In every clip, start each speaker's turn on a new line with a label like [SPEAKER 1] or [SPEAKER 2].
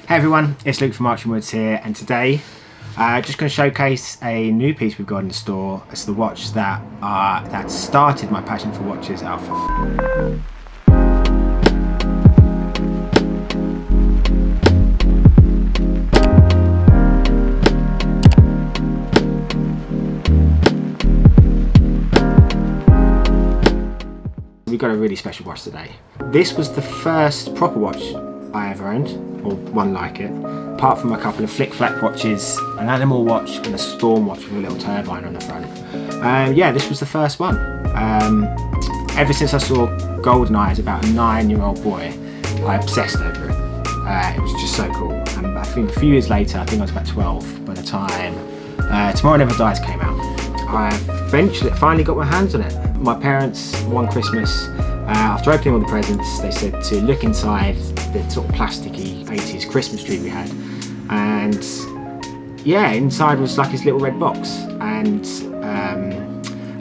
[SPEAKER 1] Hey everyone, it's Luke from Archer Woods here, and today just going to showcase a new piece we've got in the store. It's the watch that started my passion for watches, Alpha. We've got a really special watch today. This was the first proper watch I ever owned, or one like it, apart from a couple of flick-flack watches, an animal watch and a storm watch with a little turbine on the front. Yeah, this was the first one. Ever since I saw Goldeneye as about a 9-year-old boy, I obsessed over it. It was just so cool. And I think a few years later, I think I was about 12 by the time Tomorrow Never Dies came out. I finally got my hands on it. My parents, one Christmas, after opening all the presents, they said to look inside the sort of plasticky 80s Christmas tree we had, and yeah, inside was like this little red box and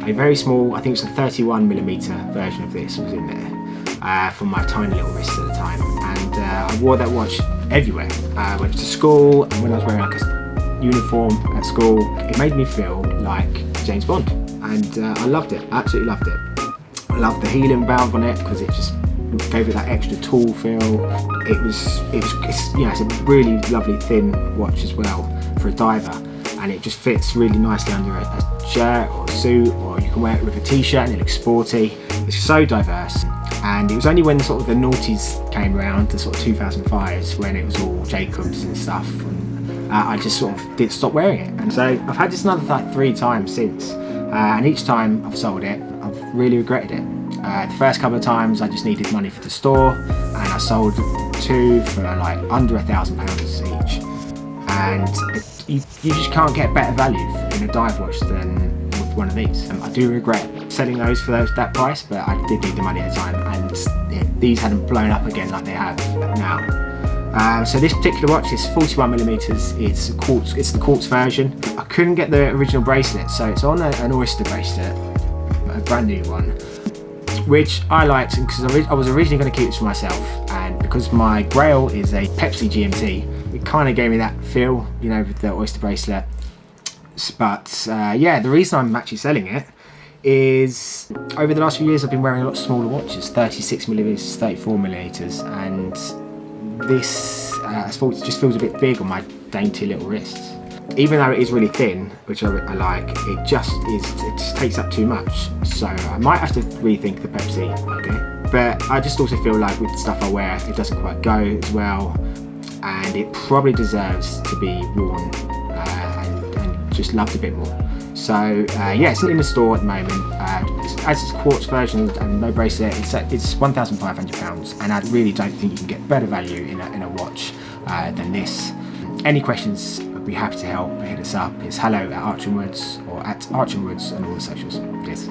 [SPEAKER 1] a very small, I think it's a 31mm version of this was in there for my tiny little wrist at the time, and I wore that watch everywhere. I went to school, and when I was wearing like a uniform at school, it made me feel like James Bond, and I loved it, absolutely loved it. I loved the healing valve on it because it just gave it that extra tall feel. It's a really lovely thin watch as well for a diver, and it just fits really nicely under a shirt or a suit, or you can wear it with a t-shirt and it looks sporty. It's so diverse, and it was only when the noughties came around, the sort of 2005s, when it was all Jacobs and stuff, and I just sort of did stop wearing it. And so I've had this another like 3 times since, and each time I've sold it, I've really regretted it. The first couple of times I just needed money for the store, and I sold 2 for like under £1,000 each, and you just can't get better value in a dive watch than with one of these. I do regret selling those for that price, but I did need the money at the time, and these hadn't blown up again like they have now. So this particular watch is 41mm, it's the quartz version. I couldn't get the original bracelet, so it's on an Oyster Bracelet, a brand new one, which I liked because I was originally going to keep this for myself, and because my Grail is a Pepsi GMT, it kind of gave me that feel, you know, with the Oyster Bracelet. But yeah, the reason I'm actually selling it is over the last few years I've been wearing a lot smaller watches, 36mm, 34mm, and this just feels a bit big on my dainty little wrists. Even though it is really thin, which I like, it just takes up too much. So I might have to rethink the Pepsi idea. But I just also feel like with the stuff I wear, it doesn't quite go as well, and it probably deserves to be worn and just loved a bit more. So yeah, it's in the store at the moment. As it's a quartz version and no bracelet, it's £1,500, and I really don't think you can get better value in a watch than this. Any questions, I'd be happy to help. Hit us up. It's hello@Archer Woods or @Archer Woods on all the socials. Cheers.